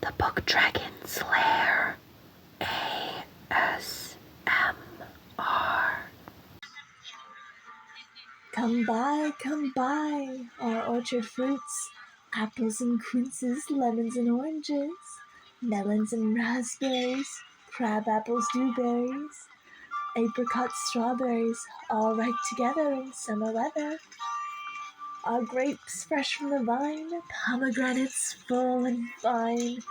The Book Dragon's Lair. ASMR. Come by, our orchard fruits, apples and quinces, lemons and oranges, melons and raspberries, crab apples, dewberries, apricots, strawberries, all ripe together in summer weather. Our grapes fresh from the vine, pomegranates full and fine,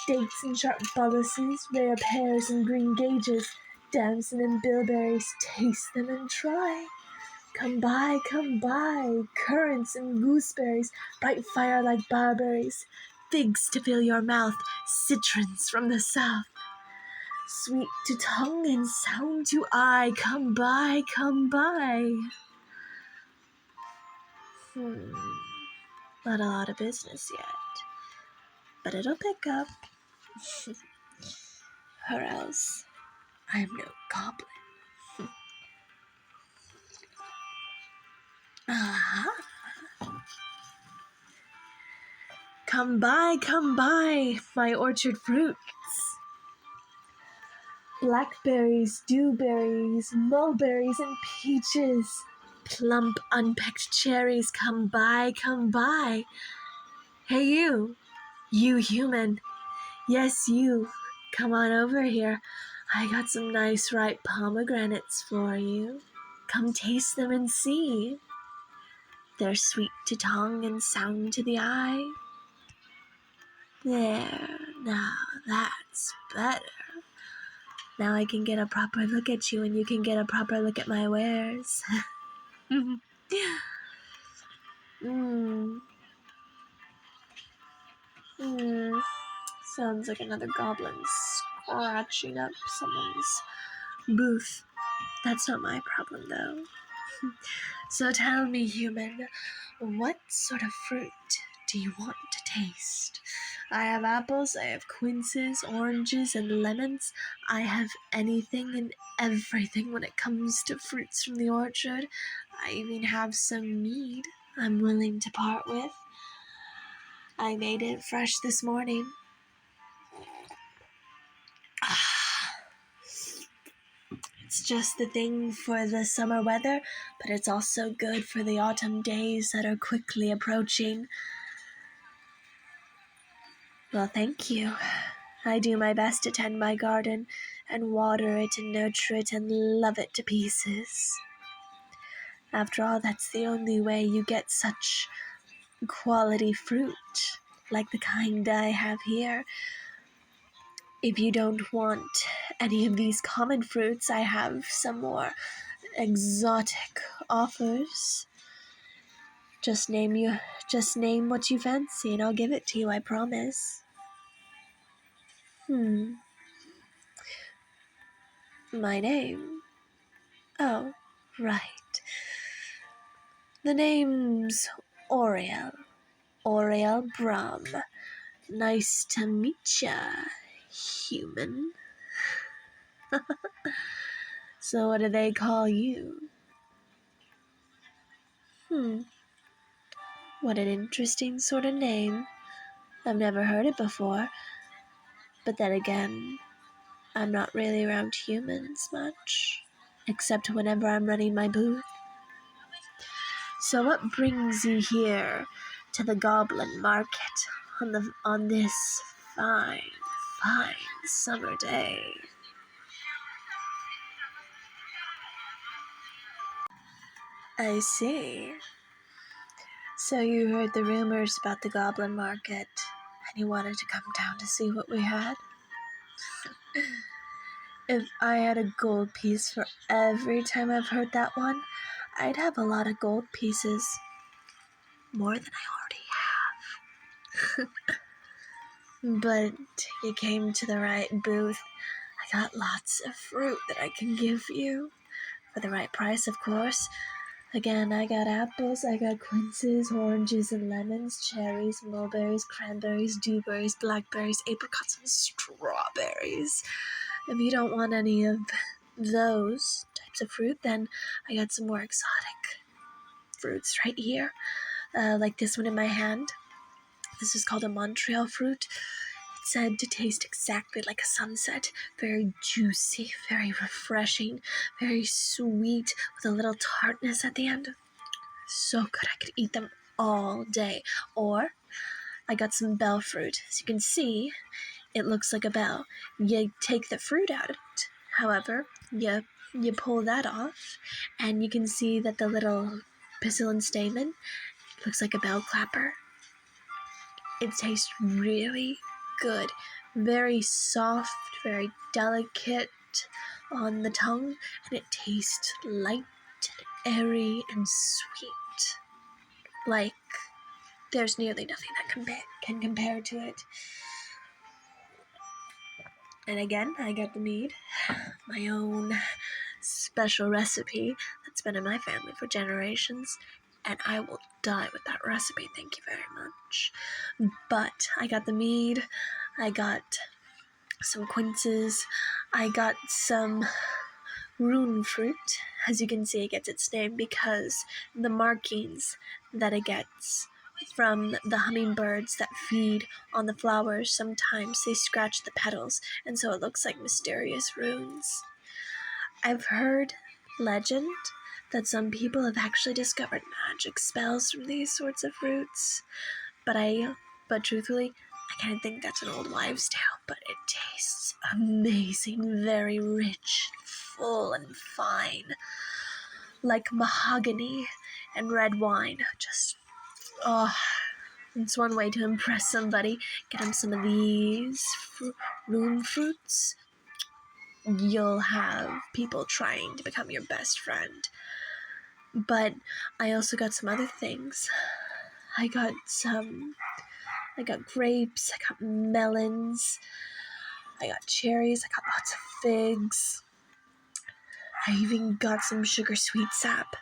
dates and sharp bullaces, rare pears and green gages, damson and bilberries, taste them and try. Come by, currants and gooseberries, bright fire like barberries, figs to fill your mouth, citrons from the south. Sweet to tongue and sound to eye, come by. Not a lot of business yet, but it'll pick up. Or else I'm no goblin. Come by, my orchard fruits. Blackberries, dewberries, mulberries, and peaches. Plump, unpecked cherries, come by. Hey you human. Yes, you. Come on over here. I got some nice ripe pomegranates for you. Come taste them and see. They're sweet to tongue and sound to the eye. There, now that's better. Now I can get a proper look at you and you can get a proper look at my wares. Sounds like another goblin scratching up someone's booth. That's not my problem, though. So tell me, human, what sort of fruit do you want to taste? I have apples, I have quinces, oranges, and lemons. I have anything and everything when it comes to fruits from the orchard. I even have some mead I'm willing to part with. I made it fresh this morning. It's just the thing for the summer weather, but it's also good for the autumn days that are quickly approaching. Well, thank you. I do my best to tend my garden and water it and nurture it and love it to pieces. After all, that's the only way you get such quality fruit, like the kind I have here. If you don't want any of these common fruits, I have some more exotic offers. Just name what you fancy and I'll give it to you, I promise. My name? Oh, right. The name's Oriel Bram. Nice to meet ya, human. So what do they call you? What an interesting sort of name. I've never heard it before. But then again, I'm not really around humans much, except whenever I'm running my booth. So what brings you here to the Goblin Market on this fine summer day? I see. So you heard the rumors about the Goblin Market, and you wanted to come down to see what we had? If I had a gold piece for every time I've heard that one, I'd have a lot of gold pieces. More than I already have. But you came to the right booth. I got lots of fruit that I can give you. For the right price, of course. Again, I got apples, I got quinces, oranges, and lemons, cherries, mulberries, cranberries, dewberries, blackberries, apricots, and strawberries. If you don't want any of those types of fruit, then I got some more exotic fruits right here. Like this one in my hand. This is called a Montreal fruit. said to taste exactly like a sunset, very juicy, very refreshing, very sweet, with a little tartness at the end. So good, I could eat them all day. Or I got some bell fruit. As you can see, it looks like a bell. You take the fruit out, however, you pull that off, and you can see that the little pistil and stamen looks like a bell clapper. It tastes really good, very soft, very delicate on the tongue, and it tastes light and airy and sweet. Like, there's nearly nothing that can compare to it. And again, I got the mead, my own special recipe that's been in my family for generations, and I will die with that recipe, thank you very much. But I got the mead, I got some quinces, I got some rune fruit. As you can see, it gets its name because the markings that it gets from the hummingbirds that feed on the flowers, sometimes they scratch the petals, and so it looks like mysterious runes. I've heard legend that some people have actually discovered magic spells from these sorts of fruits, but truthfully, I kind of think that's an old wives' tale, but it tastes amazing, very rich, full, and fine, like mahogany and red wine. Just, it's one way to impress somebody. Get them some of these rune fruits. You'll have people trying to become your best friend. But I also got some other things. I got grapes, I got melons, I got cherries, I got lots of figs. I even got some sugar sweet sap,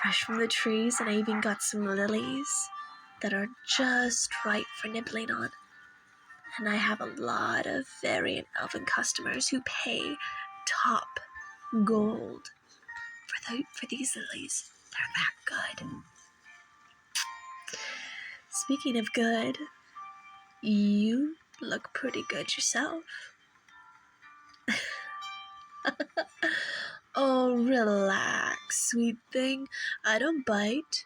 fresh from the trees, and I even got some lilies that are just right for nibbling on. And I have a lot of fairy and elven customers who pay top gold for these lilies. They're that good. Speaking of good, you look pretty good yourself. Oh, relax, sweet thing. I don't bite.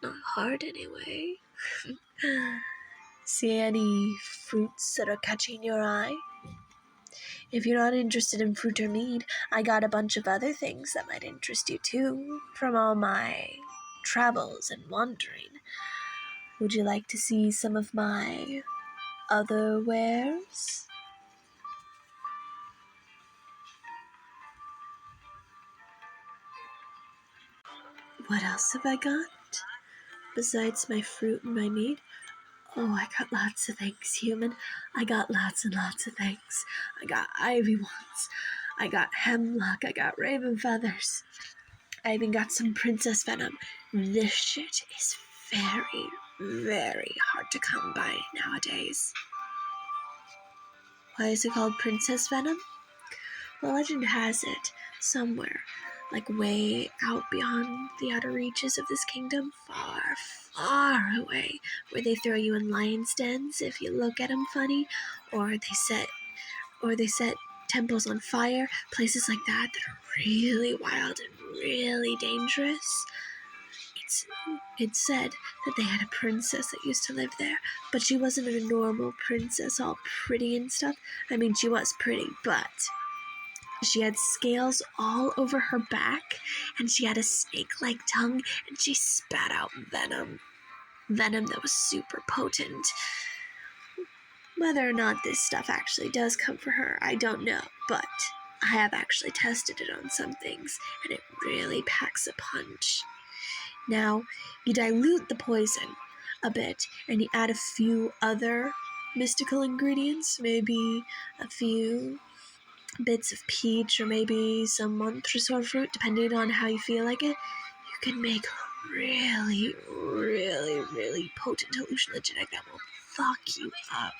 Not hard, anyway. See any fruits that are catching your eye? If you're not interested in fruit or mead, I got a bunch of other things that might interest you too, from all my travels and wandering. Would you like to see some of my other wares? What else have I got? Besides my fruit and my meat? Oh, I got lots of things, human. I got lots and lots of things. I got ivy wands. I got hemlock. I got raven feathers. I even got some princess venom. This shit is very, very hard to come by nowadays. Why is it called princess venom? The legend has it somewhere, like way out beyond the outer reaches of this kingdom, far, far away, where they throw you in lions' dens if you look at them funny, or they set temples on fire, places like that are really wild and really dangerous. It's said that they had a princess that used to live there, but she wasn't a normal princess, all pretty and stuff. I mean, she was pretty, but she had scales all over her back, and she had a snake-like tongue, and she spat out venom. Venom that was super potent. Whether or not this stuff actually does come for her, I don't know, but I have actually tested it on some things, and it really packs a punch. Now, you dilute the poison a bit, and you add a few other mystical ingredients, maybe a few bits of peach or maybe some montresor fruit, depending on how you feel like it. You can make really, really, really potent hallucinogenic that will fuck you up.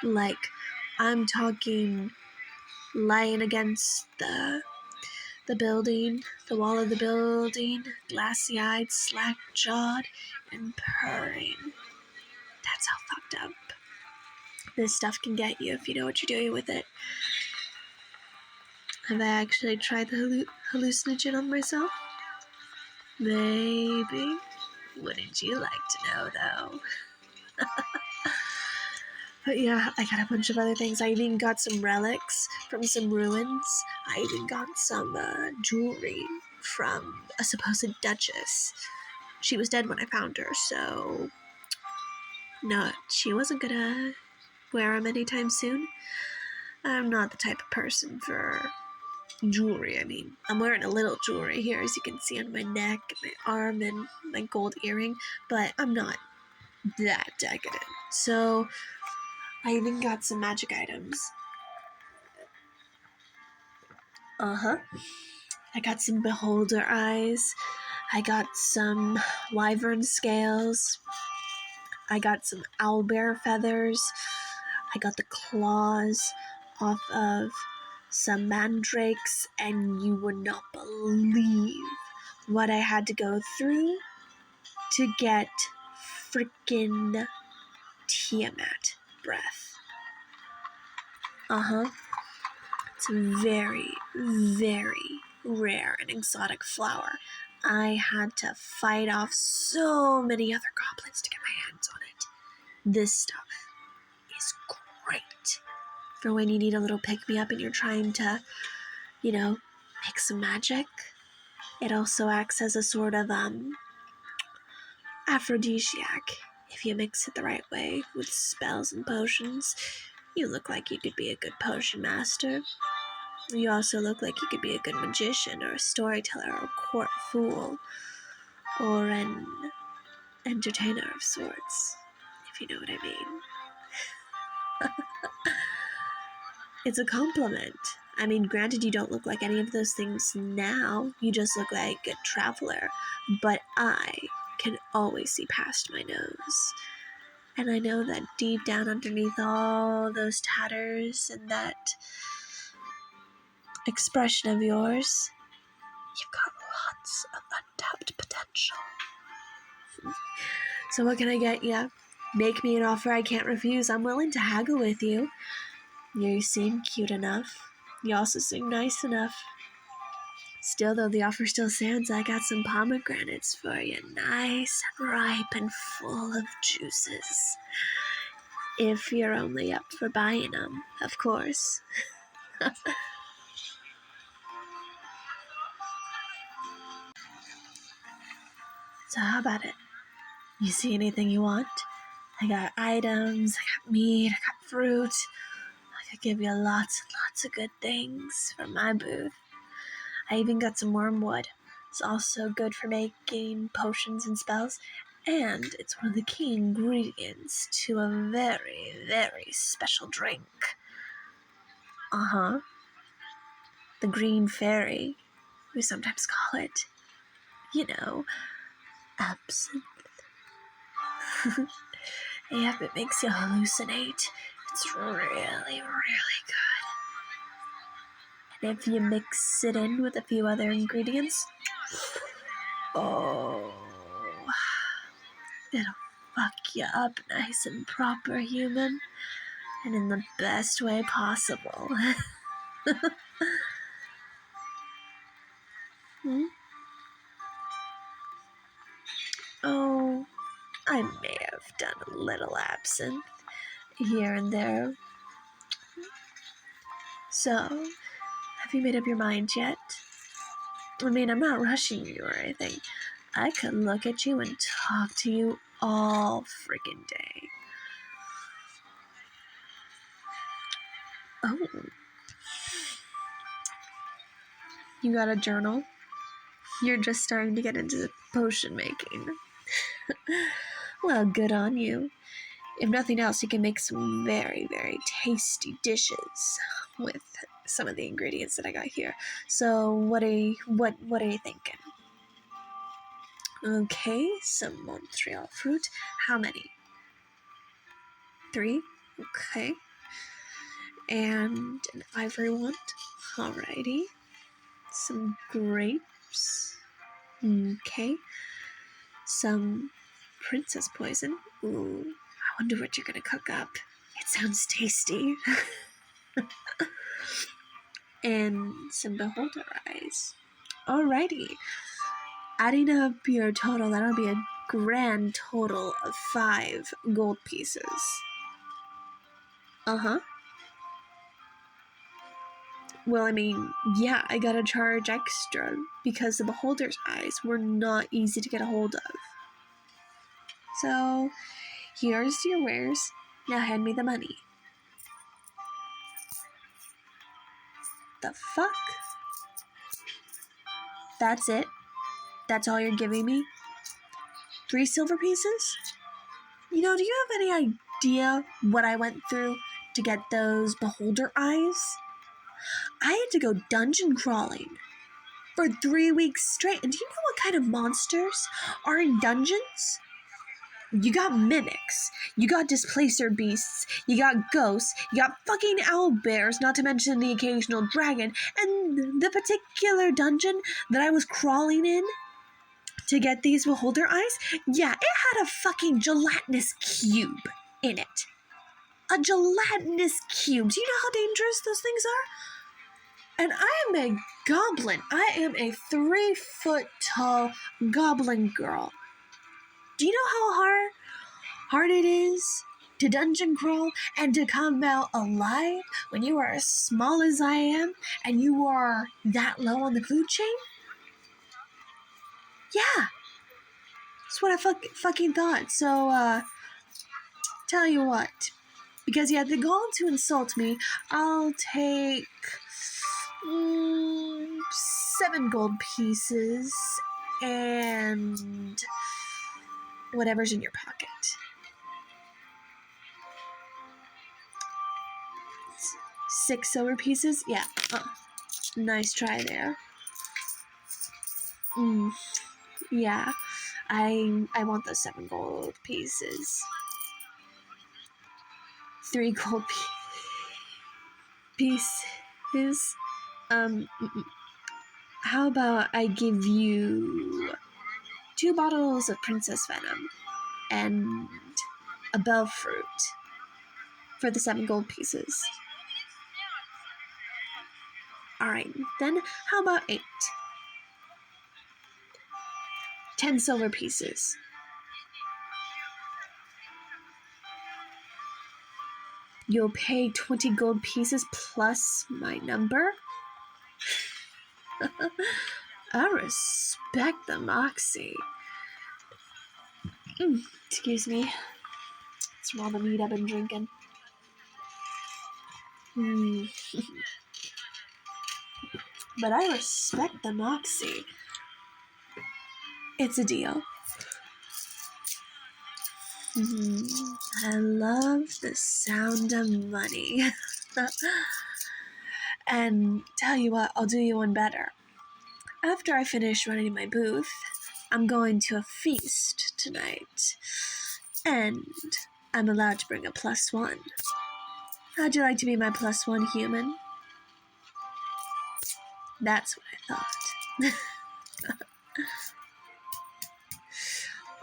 Like, I'm talking lying against the building, the wall of the building, glassy-eyed, slack-jawed, and purring. That's how fucked up this stuff can get you if you know what you're doing with it. Have I actually tried the hallucinogen on myself? Maybe. Wouldn't you like to know, though? But yeah, I got a bunch of other things. I even got some relics from some ruins. I even got some jewelry from a supposed duchess. She was dead when I found her, so no, she wasn't gonna wear them anytime soon. I'm not the type of person for jewelry. I mean, I'm wearing a little jewelry here, as you can see on my neck, my arm, and my gold earring, but I'm not that decadent. So I even got some magic items. I got some beholder eyes. I got some wyvern scales. I got some owlbear feathers. I got the claws off of some mandrakes, and you would not believe what I had to go through to get freaking Tiamat breath. It's a very, very rare and exotic flower. I had to fight off so many other goblins to get my hands on it. This stuff is great for when you need a little pick-me-up and you're trying to, make some magic. It also acts as a sort of aphrodisiac. If you mix it the right way with spells and potions, you look like you could be a good potion master. You also look like you could be a good magician or a storyteller or a court fool or an entertainer of sorts, if you know what I mean. It's a compliment. I mean, granted, you don't look like any of those things now. You just look like a traveler. But I can always see past my nose. And I know that deep down underneath all those tatters and that expression of yours, you've got lots of untapped potential. So what can I get you? Make me an offer I can't refuse. I'm willing to haggle with you. You seem cute enough. You also seem nice enough. Still, though, the offer still stands. I got some pomegranates for you. Nice and ripe and full of juices. If you're only up for buying them, of course. So how about it? You see anything you want? I got items, I got meat, I got fruit. I could give you lots and lots of good things from my booth. I even got some wormwood. It's also good for making potions and spells, and it's one of the key ingredients to a very, very special drink. The green fairy, we sometimes call it, absinthe. Yep, it makes you hallucinate. It's really, really good. And if you mix it in with a few other ingredients, it'll fuck you up nice and proper, human. And in the best way possible. Oh, I may have done a little absinthe here and there. So, have you made up your mind yet? I mean, I'm not rushing you or anything. I could look at you and talk to you all friggin' day. Oh. You got a journal? You're just starting to get into potion making. Well, good on you. If nothing else, you can make some very, very tasty dishes with some of the ingredients that I got here. So what are you thinking? Okay, some Montreal fruit. How many? 3? Okay. And an ivory wand. Alrighty. Some grapes. Okay. Some princess poison. Ooh, I wonder what you're gonna cook up. It sounds tasty. And some beholder eyes. Alrighty. Adding up your total, that'll be a grand total of 5 gold pieces. Uh-huh. Well, I mean, yeah, I gotta charge extra because the beholder's eyes were not easy to get a hold of. So, here's your wares. Now hand me the money. The fuck? That's it? That's all you're giving me? 3 silver pieces? You know, do you have any idea what I went through to get those beholder eyes? I had to go dungeon crawling for 3 weeks straight. And do you know what kind of monsters are in dungeons? You got mimics, you got displacer beasts, you got ghosts, you got fucking owlbears, not to mention the occasional dragon, and the particular dungeon that I was crawling in to get these beholder eyes, yeah, it had a fucking gelatinous cube in it. A gelatinous cube. Do you know how dangerous those things are? And I am a goblin. I am a 3-foot tall goblin girl. Do you know how hard it is to dungeon crawl and to come out alive when you are as small as I am and you are that low on the food chain? Yeah. That's what I fucking thought. So, tell you what. Because you had the gall to insult me, I'll take 7 gold pieces and whatever's in your pocket. 6 silver pieces? Yeah. Nice try there. Yeah. I want those 7 gold pieces. 3 gold pieces. How about I give you 2 bottles of princess venom and a bell fruit for the 7 gold pieces. Alright, then how about 8? 10 silver pieces. You'll pay 20 gold pieces plus my number? I respect the moxie. Excuse me. It's from all the meat I've been drinking. But I respect the moxie. It's a deal. I love the sound of money. And tell you what, I'll do you one better. After I finish running my booth, I'm going to a feast tonight. And I'm allowed to bring a +1. How'd you like to be my +1 human? That's what I thought.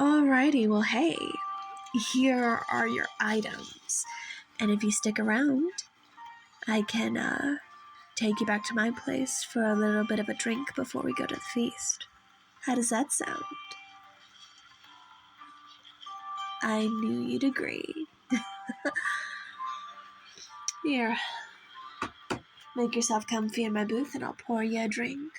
Alrighty, well hey, here are your items. And if you stick around, I can take you back to my place for a little bit of a drink before we go to the feast. How does that sound? I knew you'd agree. Here, make yourself comfy in my booth and I'll pour you a drink.